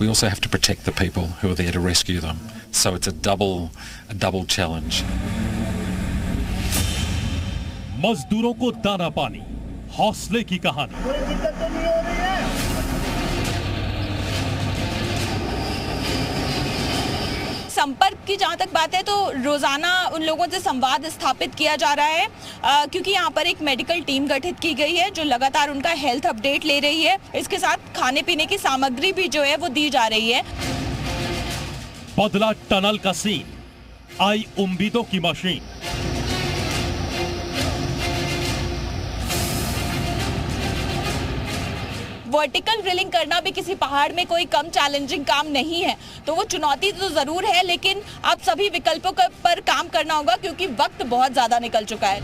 we also have to protect the people who are there to rescue them. So it's a double challenge. मजदूरों को दाना पानी, हौसले की कहानी। कोई दिक्कत तो नहीं हो रही है? संपर्क की जहाँ तक बात है तो रोजाना उन लोगों से संवाद स्थापित किया जा रहा है, क्योंकि यहाँ पर एक मेडिकल टीम गठित की गई है जो लगातार उनका हेल्थ अपडेट ले रही है। इसके साथ खाने पीने की सामग्री भी जो है वो दी जा रही है। बदला टनल का सीन, आई उम्मीदों की मशीन। वर्टिकल ड्रिलिंग करना भी किसी पहाड़ में कोई कम चैलेंजिंग काम नहीं है, तो वो चुनौती तो जरूर है, लेकिन अब सभी विकल्पों पर काम करना होगा क्योंकि वक्त बहुत ज्यादा निकल चुका है।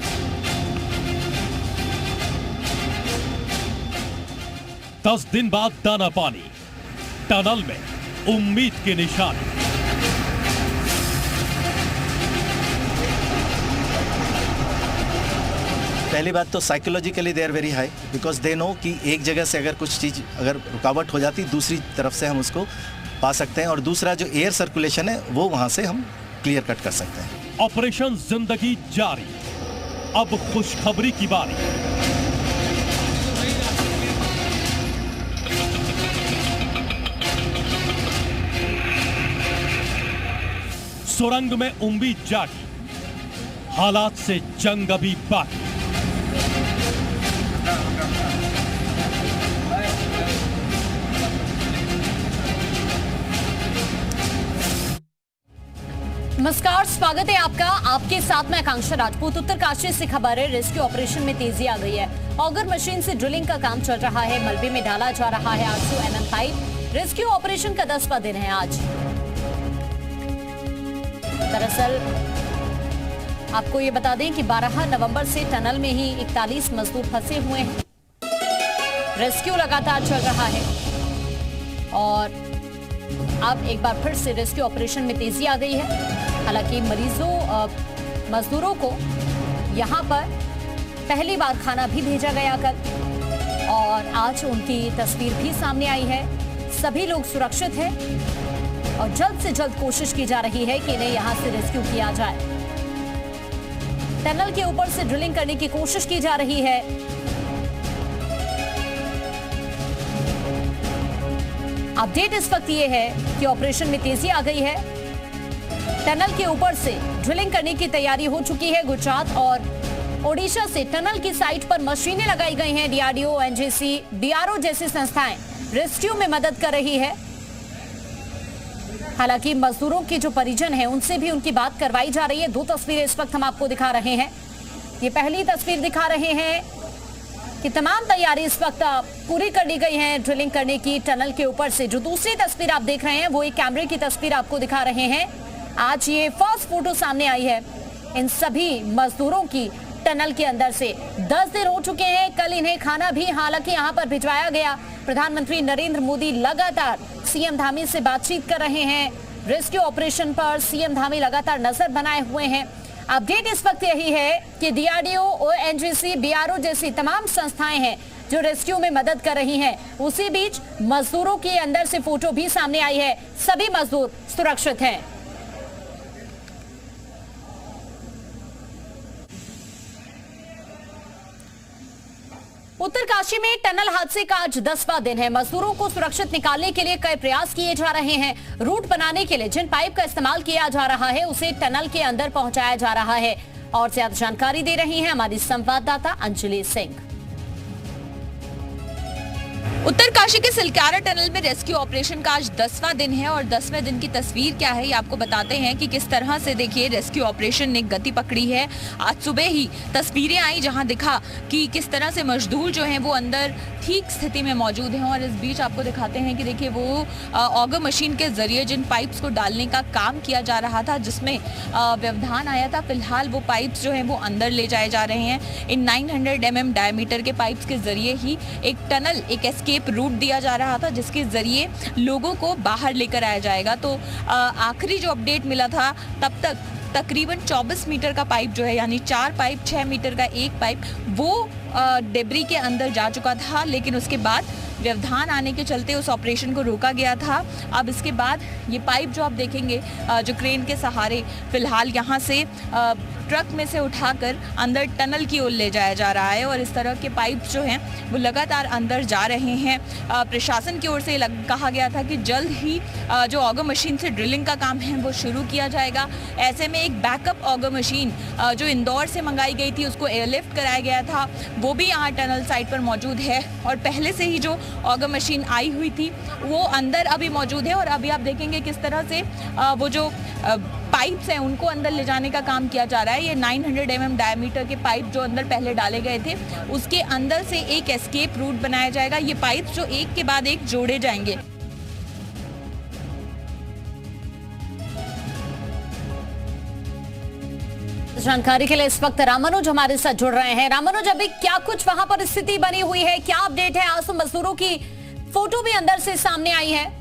10 दिन बाद दाना पानी, टनल में उम्मीद के निशान। पहली बात तो psychologically they are very high, because they know कि एक जगह से अगर कुछ चीज़ अगर रुकावट हो जाती दूसरी तरफ से हम उसको पा सकते हैं, और दूसरा जो एयर सर्कुलेशन है वो वहाँ से हम क्लियर कट कर सकते हैं। ऑपरेशन जिंदगी जारी, अब खुशखबरी की बारी। सुरंग में उम्मीद जागी, हालात से जंग अभी बाकी। नमस्कार, स्वागत है आपका। आपके साथ मैं आकांक्षा राजपूत। उत्तरकाशी से खबर है, रेस्क्यू ऑपरेशन में तेजी आ गई है। ऑगर मशीन से ड्रिलिंग का काम चल रहा है, मलबे में डाला जा रहा है 800 mm पाइप। रेस्क्यू ऑपरेशन का 10वां दिन है आज। दरअसल आपको ये बता दें कि 12 नवंबर से टनल में ही 41 मजदूर फंसे हुए हैं। रेस्क्यू लगातार चल रहा है और अब एक बार फिर से रेस्क्यू ऑपरेशन में तेजी आ गई है। हालांकि मजदूरों को यहां पर पहली बार खाना भी भेजा गया कल, और आज उनकी तस्वीर भी सामने आई है। सभी लोग सुरक्षित हैं और जल्द से जल्द कोशिश की जा रही है कि इन्हें यहां से रेस्क्यू किया जाए। टनल के ऊपर से ड्रिलिंग करने की कोशिश की जा रही है। अपडेट इस वक्त ये है कि ऑपरेशन में तेजी आ गई है। टनल के ऊपर से ड्रिलिंग करने की तैयारी हो चुकी है। गुजरात और ओडिशा से टनल की साइट पर मशीनें लगाई गई हैं। डीआरडीओ, एनजीसी, बीआरओ जैसी संस्थाएं रेस्क्यू में मदद कर रही है। हालांकि मजदूरों के जो परिजन हैं उनसे भी उनकी बात करवाई जा रही है। 2 तस्वीरें इस वक्त हम आपको दिखा रहे हैं। ये पहली तस्वीर दिखा रहे हैं कि तमाम तैयारी इस वक्त पूरी कर ली गई है ड्रिलिंग करने की टनल के ऊपर से। जो दूसरी तस्वीर आप देख रहे हैं वो एक कैमरे की तस्वीर आपको दिखा रहे हैं। आज ये फर्स्ट फोटो सामने आई है इन सभी मजदूरों की टनल के अंदर से। 10 दिन हो चुके हैं। कल इन्हें खाना भी हालांकि यहाँ पर भिजवाया गया। प्रधानमंत्री नरेंद्र मोदी लगातार सीएम धामी से बातचीत कर रहे हैं। रेस्क्यू ऑपरेशन पर सीएम धामी लगातार नजर बनाए हुए हैं। अपडेट इस वक्त यही है कि डीआरडीओ और एनजीसी, बीआरओ जैसी तमाम संस्थाएं हैं जो रेस्क्यू में मदद कर रही हैं। उसी बीच मजदूरों के अंदर से फोटो भी सामने आई है। सभी मजदूर सुरक्षित हैं। उत्तरकाशी में टनल हादसे का आज 10वां दिन है। मजदूरों को सुरक्षित निकालने के लिए कई प्रयास किए जा रहे हैं। रूट बनाने के लिए जिन पाइप का इस्तेमाल किया जा रहा है उसे टनल के अंदर पहुंचाया जा रहा है। और ज्यादा जानकारी दे रही हैं हमारी संवाददाता अंजलि सिंह। उत्तरकाशी के सिलक्यारा टनल में रेस्क्यू ऑपरेशन का आज 10वां दिन है और 10वें दिन की तस्वीर क्या है ये आपको बताते हैं कि किस तरह से देखिए रेस्क्यू ऑपरेशन ने गति पकड़ी है। आज सुबह ही तस्वीरें आई जहां दिखा कि किस तरह से मजदूर जो हैं वो अंदर ठीक स्थिति में मौजूद हैं। और इस बीच आपको दिखाते हैं कि देखिए वो ऑगर मशीन के जरिए जिन पाइप्स को डालने का काम किया जा रहा था, जिसमें व्यवधान आया था, फिलहाल वो पाइप्स जो हैं वो अंदर ले जाए जा रहे हैं। इन 900 mm डायमीटर के पाइप्स के जरिए ही एक टनल, एक एस्केप रूट दिया जा रहा था जिसके जरिए लोगों को बाहर लेकर आया जाएगा। तो आखिरी जो अपडेट मिला था तब तक तकरीबन 24 मीटर का पाइप जो है, यानी 4 पाइप, 6 मीटर का एक पाइप, वो डेब्री के अंदर जा चुका था। लेकिन उसके बाद व्यवधान आने के चलते उस ऑपरेशन को रोका गया था। अब इसके बाद ये पाइप जो आप देखेंगे, जो क्रेन के सहारे फिलहाल यहाँ से ट्रक में से उठाकर अंदर टनल की ओर ले जाया जा रहा है और इस तरह के पाइप जो हैं वो लगातार अंदर जा रहे हैं। प्रशासन की ओर से कहा गया था कि जल्द ही जो ऑगर मशीन से ड्रिलिंग का काम है वो शुरू किया जाएगा। ऐसे में एक बैकअप ऑगर मशीन जो इंदौर से मंगाई गई थी, उसको एयरलिफ्ट कराया गया था, वो भी यहाँ टनल साइट पर मौजूद है। और पहले से ही जो ऑगर मशीन आई हुई थी वो अंदर अभी मौजूद है और अभी आप देखेंगे किस तरह से वो जो पाइप्स हैं उनको अंदर ले जाने का काम किया जा रहा है। ये 900 mm डायमीटर के पाइप जो अंदर पहले डाले गए थे, उसके अंदर से एक एस्केप रूट बनाया जाएगा। ये पाइप्स जो एक के बाद एक जोड़े जाएंगे। जानकारी के लिए इस वक्त रामानुज हमारे साथ जुड़ रहे हैं। रामानुज, अभी क्या कुछ वहां पर स्थिति बनी हुई है, क्या अपडेट है? आज तो मजदूरों की फोटो भी अंदर से सामने आई है।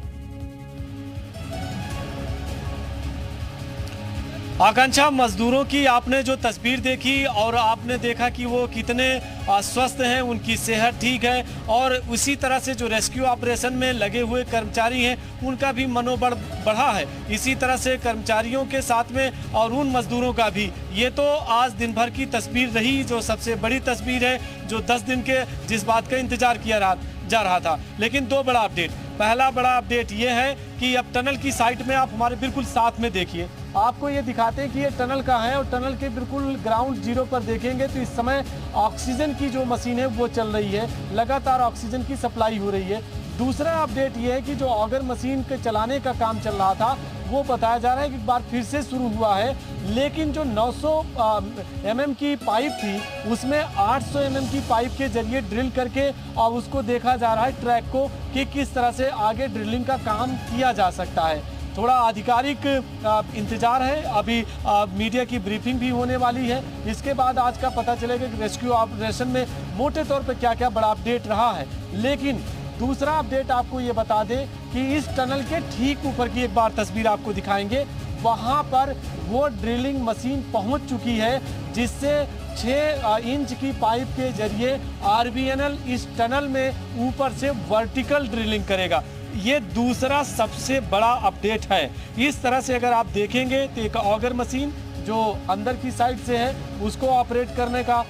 आकांक्षा, मजदूरों की आपने जो तस्वीर देखी और आपने देखा कि वो कितने स्वस्थ हैं, उनकी सेहत ठीक है और उसी तरह से जो रेस्क्यू ऑपरेशन में लगे हुए कर्मचारी हैं उनका भी मनोबल बढ़ा है। इसी तरह से कर्मचारियों के साथ में और उन मजदूरों का भी। ये तो आज दिन भर की तस्वीर रही, जो सबसे बड़ी तस्वीर है, जो 10 दिन के जिस बात का इंतजार किया जा रहा था। लेकिन दो बड़ा अपडेट। पहला बड़ा अपडेट ये है कि अब टनल की साइड में आप हमारे बिल्कुल साथ में देखिए, आपको ये दिखाते हैं कि ये टनल कहाँ है और टनल के बिल्कुल ग्राउंड जीरो पर देखेंगे तो इस समय ऑक्सीजन की जो मशीन है वो चल रही है, लगातार ऑक्सीजन की सप्लाई हो रही है। दूसरा अपडेट ये है कि जो ऑगर मशीन के चलाने का काम चल रहा था वो बताया जा रहा है कि एक बार फिर से शुरू हुआ है, लेकिन जो 900 mm की पाइप थी उसमें 800 mm की पाइप के जरिए ड्रिल करके और उसको देखा जा रहा है ट्रैक को कि किस तरह से आगे ड्रिलिंग का काम किया जा सकता है। थोड़ा आधिकारिक इंतजार है, अभी मीडिया की ब्रीफिंग भी होने वाली है। इसके बाद आज का पता चलेगा कि रेस्क्यू ऑपरेशन में मोटे तौर पे क्या क्या बड़ा अपडेट रहा है। लेकिन दूसरा अपडेट आपको ये बता दें कि इस टनल के ठीक ऊपर की एक बार तस्वीर आपको दिखाएंगे। वहाँ पर वो ड्रिलिंग मशीन पहुँच चुकी है जिससे 6 इंच की पाइप के जरिए RVNL इस टनल में ऊपर से वर्टिकल ड्रिलिंग करेगा। ये दूसरा सबसे बड़ा अपडेट है। इस तरह से अगर आप देखेंगे तो एक ऑगर मशीन जो अंदर की साइड से है उसको ऑपरेट करने का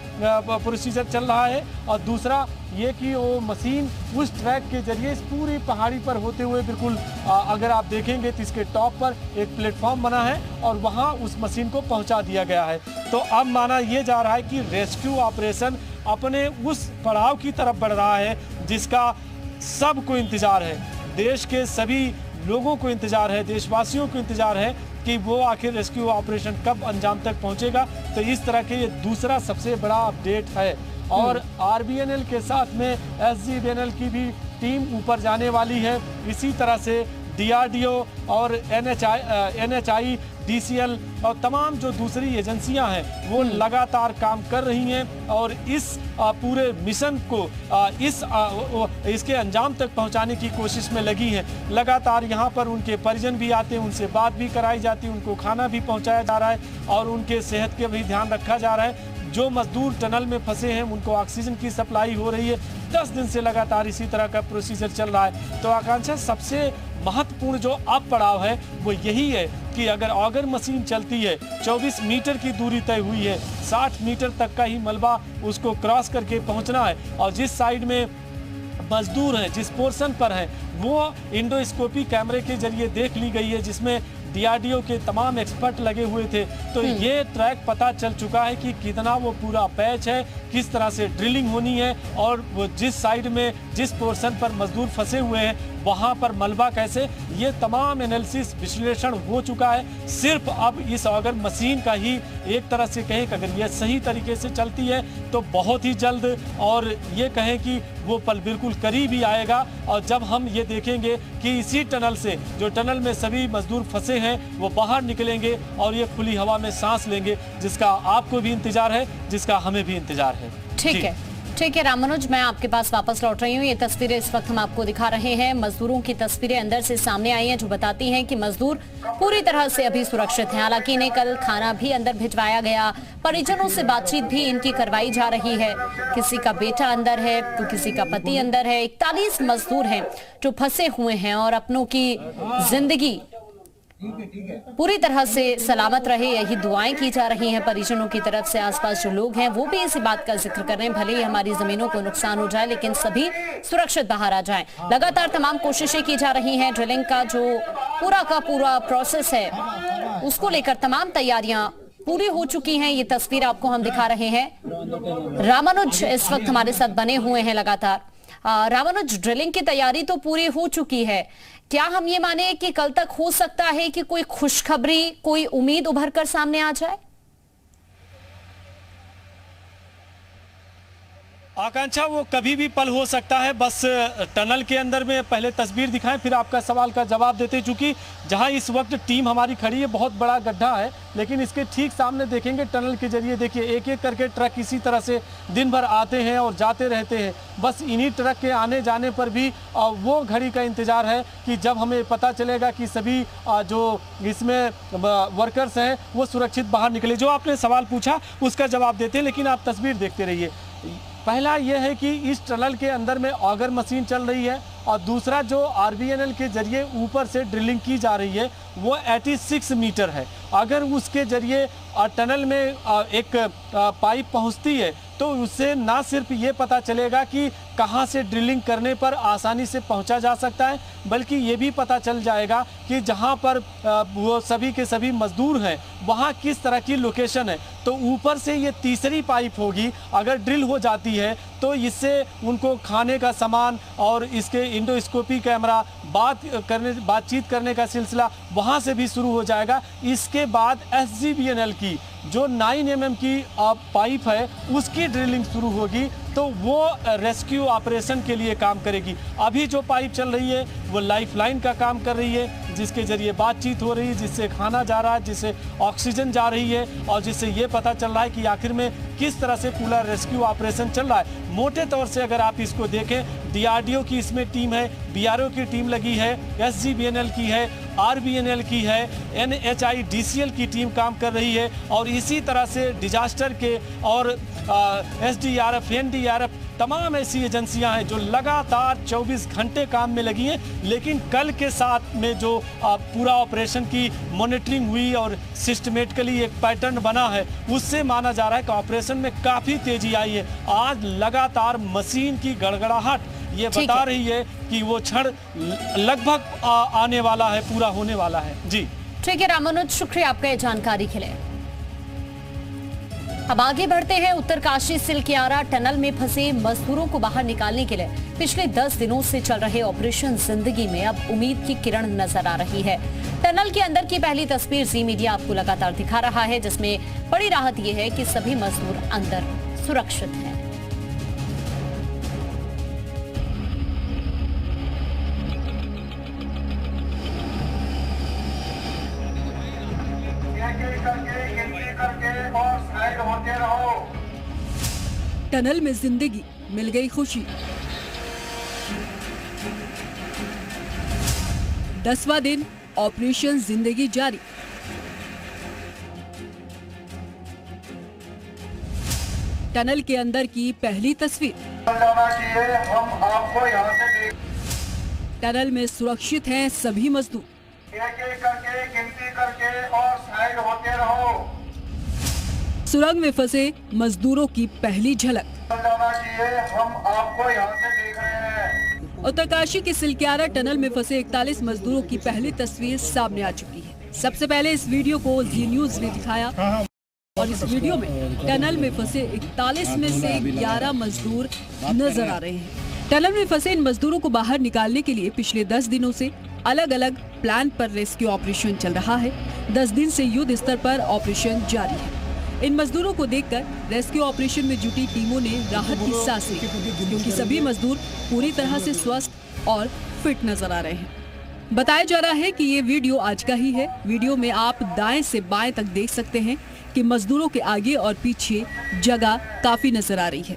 प्रोसीजर चल रहा है और दूसरा ये कि वो मशीन उस ट्रैक के जरिए इस पूरी पहाड़ी पर होते हुए बिल्कुल अगर आप देखेंगे तो इसके टॉप पर एक प्लेटफॉर्म बना है और वहाँ उस मशीन को पहुँचा दिया गया है। तो अब माना ये जा रहा है कि रेस्क्यू ऑपरेशन अपने उस पड़ाव की तरफ बढ़ रहा है जिसका सबको इंतजार है, देश के सभी लोगों को इंतजार है, देशवासियों को इंतजार है कि वो आखिर रेस्क्यू ऑपरेशन कब अंजाम तक पहुंचेगा। तो इस तरह के ये दूसरा सबसे बड़ा अपडेट है और RVNL के साथ में SGVNL की भी टीम ऊपर जाने वाली है। इसी तरह से DRDO और NHI, DCL और तमाम जो दूसरी एजेंसियां हैं वो लगातार काम कर रही हैं और इस पूरे मिशन को इसके अंजाम तक पहुंचाने की कोशिश में लगी हैं। लगातार यहां पर उनके परिजन भी आते हैं, उनसे बात भी कराई जाती है, उनको खाना भी पहुंचाया जा रहा है और उनके सेहत का भी ध्यान रखा जा रहा है। जो मजदूर टनल में फंसे हैं उनको ऑक्सीजन की सप्लाई हो रही है। 10 दिन से लगातार इसी तरह का प्रोसीजर चल रहा है। तो आकांक्षा, सबसे महत्वपूर्ण जो अब पड़ाव है वो यही है कि अगर ऑगर मशीन चलती है, 24 मीटर की दूरी तय हुई है, 60 मीटर तक का ही मलबा उसको क्रॉस करके पहुंचना है और जिस साइड में मजदूर हैं, जिस पोर्शन पर हैं, वो इंडोस्कोपी कैमरे के जरिए देख ली गई है जिसमें DRDO के तमाम एक्सपर्ट लगे हुए थे। तो ये ट्रैक पता चल चुका है कि कितना वो पूरा पैच है, किस तरह से ड्रिलिंग होनी है और वो जिस साइड में जिस पोर्शन पर मजदूर फंसे हुए हैं वहाँ पर मलबा कैसे, ये तमाम एनालिसिस विश्लेषण हो चुका है। सिर्फ अब इस ऑगर मशीन का ही एक तरह से कहें कि अगर ये सही तरीके से चलती है तो बहुत ही जल्द और ये कहें कि वो पल बिल्कुल करीब ही आएगा। और जब हम ये देखेंगे कि इसी टनल से, जो टनल में सभी मजदूर फंसे हैं, वो बाहर निकलेंगे और ये खुली हवा में सांस लेंगे, जिसका आपको भी इंतजार है, जिसका हमें भी इंतजार है। ठीक है, ठीक है रामानुज, मैं आपके पास वापस लौट रही हूँ। ये तस्वीरें इस वक्त हम आपको दिखा रहे हैं। मजदूरों की तस्वीरें अंदर से सामने आई हैं जो बताती हैं कि मजदूर पूरी तरह से अभी सुरक्षित हैं। हालांकि इन्हें कल खाना भी अंदर भिजवाया गया, परिजनों से बातचीत भी इनकी करवाई जा रही है। किसी का बेटा अंदर है तो किसी का पति अंदर है। 41 मजदूर हैं जो फंसे हुए हैं और अपनों की जिंदगी पूरी तरह से सलामत रहे, यही दुआएं की जा रही हैं परिजनों की तरफ से। आसपास जो लोग हैं वो भी इसी बात का जिक्र कर रहे हैं, भले ही हमारी जमीनों को नुकसान हो जाए लेकिन सभी सुरक्षित बाहर आ जाएं। लगातार तमाम कोशिशें की जा रही हैं। ड्रिलिंग का जो पूरा प्रोसेस है उसको लेकर तमाम तैयारियां पूरी हो चुकी हैं। ये तस्वीर आपको हम दिखा रहे हैं। रामानुज इस वक्त हमारे साथ बने हुए हैं लगातार। रामानुज, ड्रिलिंग की तैयारी तो पूरी हो चुकी है, क्या हम ये माने कि कल तक हो सकता है कि कोई खुशखबरी, कोई उम्मीद उभर कर सामने आ जाए? आकांक्षा, वो कभी भी पल हो सकता है। बस टनल के अंदर में पहले तस्वीर दिखाएं फिर आपका सवाल का जवाब देते। चूंकि जहां इस वक्त टीम हमारी खड़ी है बहुत बड़ा गड्ढा है, लेकिन इसके ठीक सामने देखेंगे टनल के जरिए देखिए एक एक करके ट्रक इसी तरह से दिन भर आते हैं और जाते रहते हैं। बस इन्हीं ट्रक के आने जाने पर भी वो घड़ी का इंतजार है कि जब हमें पता चलेगा कि सभी जो इसमें वर्कर्स हैं वो सुरक्षित बाहर निकले। जो आपने सवाल पूछा उसका जवाब देते हैं, लेकिन आप तस्वीर देखते रहिए। पहला यह है कि इस टनल के अंदर में ऑगर मशीन चल रही है और दूसरा जो RBNL के जरिए ऊपर से ड्रिलिंग की जा रही है वो 86 मीटर है। अगर उसके जरिए टनल में एक पाइप पहुंचती है तो उससे ना सिर्फ ये पता चलेगा कि कहां से ड्रिलिंग करने पर आसानी से पहुंचा जा सकता है, बल्कि ये भी पता चल जाएगा कि जहां पर वो सभी के सभी मजदूर हैं वहां किस तरह की लोकेशन है। तो ऊपर से ये तीसरी पाइप होगी, अगर ड्रिल हो जाती है तो इससे उनको खाने का सामान और इसके इंडोस्कोपी कैमरा बातचीत करने का सिलसिला वहां से भी शुरू हो जाएगा। इसके बाद SGBNL की जो 9 mm की पाइप है उसकी ड्रिलिंग शुरू होगी, तो वो रेस्क्यू ऑपरेशन के लिए काम करेगी। अभी जो पाइप चल रही है वो लाइफलाइन का काम कर रही है, जिसके जरिए बातचीत हो रही है, जिससे खाना जा रहा है, जिससे ऑक्सीजन जा रही है और जिससे ये पता चल रहा है कि आखिर में किस तरह से पूरा रेस्क्यू ऑपरेशन चल रहा है। मोटे तौर से अगर आप इसको देखें, DRDO की इसमें टीम है, BRO की टीम लगी है, SGBNL की है, RBNL की है, NHIDCL की टीम काम कर रही है और इसी तरह से डिजास्टर के और SDRF, NDRF तमाम ऐसी एजेंसियां हैं जो लगातार 24 घंटे काम में लगी हैं। लेकिन कल के साथ में जो पूरा ऑपरेशन की मॉनिटरिंग हुई और सिस्टमेटिकली एक पैटर्न बना है, उससे माना जा रहा है कि ऑपरेशन में काफ़ी तेजी आई है। आज लगातार मशीन की गड़गड़ाहट ये बता रही है कि वो क्षण लगभग आने वाला है, पूरा होने वाला है। जी ठीक है रामानुज, शुक्रिया आपका ये जानकारी के लिए। अब आगे बढ़ते हैं। उत्तरकाशी सिलक्यारा टनल में फंसे मजदूरों को बाहर निकालने के लिए पिछले 10 दिनों से चल रहे ऑपरेशन जिंदगी में अब उम्मीद की किरण नजर आ रही है। टनल के अंदर की पहली तस्वीर जी मीडिया आपको लगातार दिखा रहा है, जिसमें बड़ी राहत यह है कि सभी मजदूर अंदर सुरक्षित हैं। टनल में जिंदगी मिल गई खुशी। 10वां दिन ऑपरेशन जिंदगी जारी। टनल के अंदर की पहली तस्वीर। हम आपको यहाँ से टनल में सुरक्षित हैं सभी मजदूर। एक एक करके गिनती करके और साइड होते रहो। सुरंग में फंसे मजदूरों की पहली झलक। हम आपको यहाँ से देख रहे हैं। उत्तरकाशी के सिलक्यारा टनल में फंसे 41 मजदूरों की पहली तस्वीर सामने आ चुकी है। सबसे पहले इस वीडियो को जी न्यूज ने दिखाया और इस वीडियो में टनल में फंसे 41 में से 11 मजदूर नजर आ रहे हैं। टनल में फंसे इन मजदूरों को बाहर निकालने के लिए पिछले 10 दिनों से अलग अलग प्लान पर रेस्क्यू ऑपरेशन चल रहा है। 10 दिन से युद्ध स्तर पर ऑपरेशन जारी है। इन मजदूरों को देखकर रेस्क्यू ऑपरेशन में जुटी टीमों ने राहत की सांस ली, क्योंकि सभी मजदूर पूरी तरह से स्वस्थ और फिट नजर आ रहे हैं। बताया जा रहा है कि ये वीडियो आज का ही है। वीडियो में आप दाएं से बाएं तक देख सकते हैं कि मजदूरों के आगे और पीछे जगह काफी नजर आ रही है।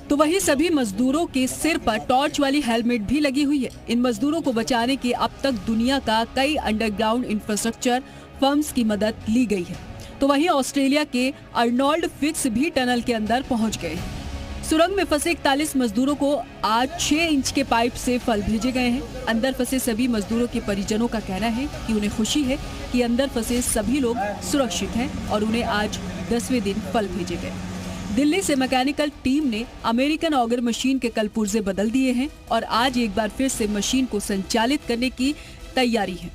तो वहीं सभी मजदूरों के सिर पर टॉर्च वाली हेलमेट भी लगी हुई है। इन मजदूरों को बचाने के अब तक दुनिया का कई अंडरग्राउंड इंफ्रास्ट्रक्चर फर्म्स की मदद ली गई है। तो वहीं ऑस्ट्रेलिया के अर्नोल्ड फिक्स भी टनल के अंदर पहुंच गए हैं। सुरंग में फंसे 41 मजदूरों को आज 6 इंच के पाइप से फल भेजे गए हैं। अंदर फंसे सभी मजदूरों के परिजनों का कहना है कि उन्हें खुशी है कि अंदर फंसे सभी लोग सुरक्षित हैं और उन्हें आज 10वें दिन फल भेजे गए। दिल्ली से मैकेनिकल टीम ने अमेरिकन ऑगर मशीन के कल पुर्जे बदल दिए हैं और आज एक बार फिर से मशीन को संचालित करने की तैयारी है।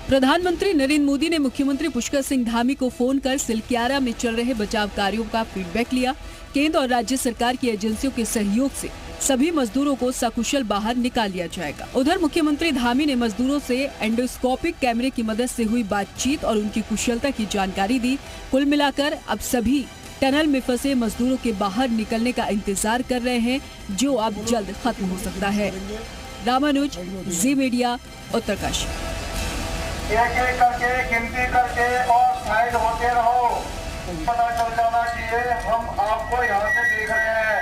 प्रधानमंत्री नरेंद्र मोदी ने मुख्यमंत्री पुष्कर सिंह धामी को फोन कर सिलक्यारा में चल रहे बचाव कार्यों का फीडबैक लिया। केंद्र और राज्य सरकार की एजेंसियों के सहयोग से सभी मजदूरों को सकुशल बाहर निकाल लिया जाएगा। उधर मुख्यमंत्री धामी ने मजदूरों से एंडोस्कोपिक कैमरे की मदद से हुई बातचीत और उनकी कुशलता की जानकारी दी। कुल मिलाकर अब सभी टनल में फंसे मजदूरों के बाहर निकलने का इंतजार कर रहे हैं, जो अब जल्द खत्म हो सकता है। रामानुज, जी मीडिया, उत्तरकाशी। एक एक करके गिनती करके और साइड होते रहो, पता चल जाना चाहिए हम आपको यहाँ से देख रहे हैं।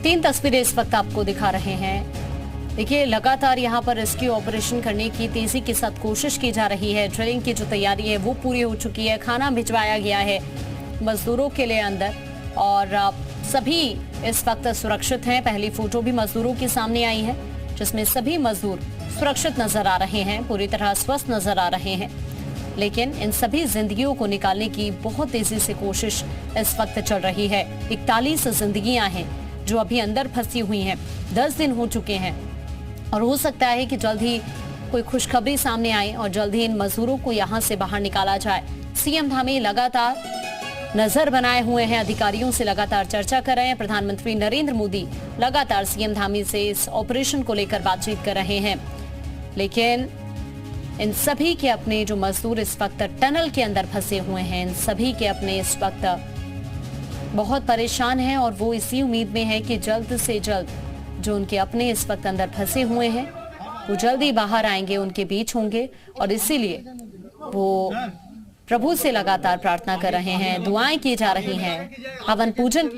3 तस्वीरें इस वक्त आपको दिखा रहे हैं। देखिए, लगातार यहाँ पर रेस्क्यू ऑपरेशन करने की तेजी के साथ कोशिश की जा रही है। ड्रिलिंग की जो तैयारी है वो पूरी हो चुकी है। खाना भिजवाया गया है मजदूरों के लिए अंदर और सभी इस वक्त सुरक्षित हैं। पहली फोटो भी मजदूरों के सामने आई है जिसमें सभी मजदूर सुरक्षित नजर आ रहे हैं, पूरी तरह स्वस्थ नजर आ रहे हैं। लेकिन इन सभी जिंदगियों को निकालने की बहुत तेजी से कोशिश इस वक्त चल रही है। 41 जिंदगियां हैं जो अभी अंदर फंसी हुई हैं। 10 दिन हो चुके हैं और हो सकता है कि जल्द ही कोई खुशखबरी सामने आए और जल्द ही इन मजदूरों को यहां से बाहर निकाला जाए। सीएम धामी लगातार नजर बनाए हुए हैं, अधिकारियों से लगातार चर्चा कर रहे हैं। प्रधानमंत्री नरेंद्र मोदी लगातार सीएम धामी से इस ऑपरेशन को लेकर बातचीत कर रहे हैं। लेकिन इन सभी के अपने जो मजदूर इस वक्त टनल के अंदर फंसे हुए हैं, इन सभी के अपने इस वक्त बहुत परेशान हैं और वो इसी उम्मीद में है कि जल्द से जल्द जो उनके अपने इस वक्त अंदर फंसे हुए हैं वो जल्दी बाहर आएंगे, उनके बीच होंगे और इसीलिए वो प्रभु से लगातार प्रार्थना कर रहे हैं, दुआएं की जा रही हैं, हवन पूजन।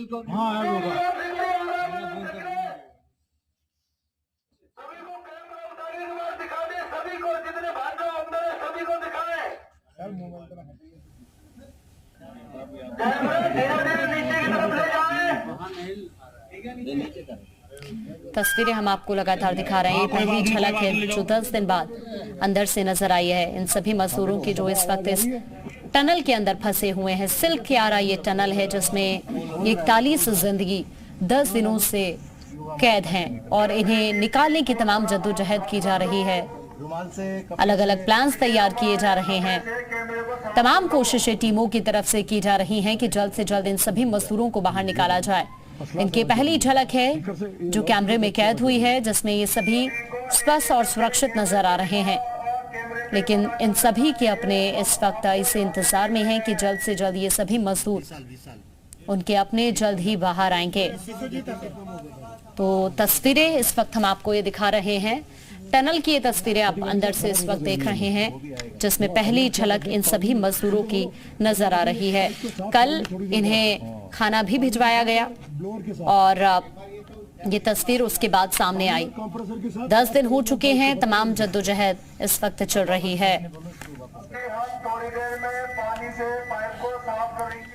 तस्वीरें हम आपको लगातार दिखा रहे हैं। पहली झलक है जो 10 दिन बाद अंदर से नजर आई है। इन सभी मजदूरों की जो इस वक्त इस टनल के अंदर फंसे हुए हैं। सिलक्यारा ये टनल है जिसमें 41 जिंदगी 10 दिनों से कैद हैं और इन्हें निकालने की तमाम जद्दोजहद की जा रही है। अलग अलग प्लान्स तैयार किए जा रहे हैं। तमाम कोशिशें टीमों की तरफ से की जा रही हैं कि जल्द से जल्द इन सभी मजदूरों को बाहर निकाला जाए। इनकी पहली झलक है जो कैमरे में कैद हुई है जिसमें ये सभी स्वस्थ और सुरक्षित नजर आ रहे हैं। लेकिन इन सभी के अपने इस वक्त इस इंतजार में हैं कि जल्द से जल्द ये सभी मजदूर उनके अपने जल्द ही बाहर आएंगे। तो तस्वीरें इस वक्त हम आपको ये दिखा रहे हैं। टनल की ये तस्वीरें आप अंदर से इस वक्त देख रहे हैं जिसमें पहली झलक इन सभी मजदूरों की नजर आ रही है। कल इन्हें खाना भी भिजवाया गया और ये तस्वीर उसके बाद सामने आई। 10 दिन हो चुके हैं, तमाम जद्दोजहद इस वक्त चल रही है। हम थोड़ी देर में पानी से पाइप को साफ करेंगे।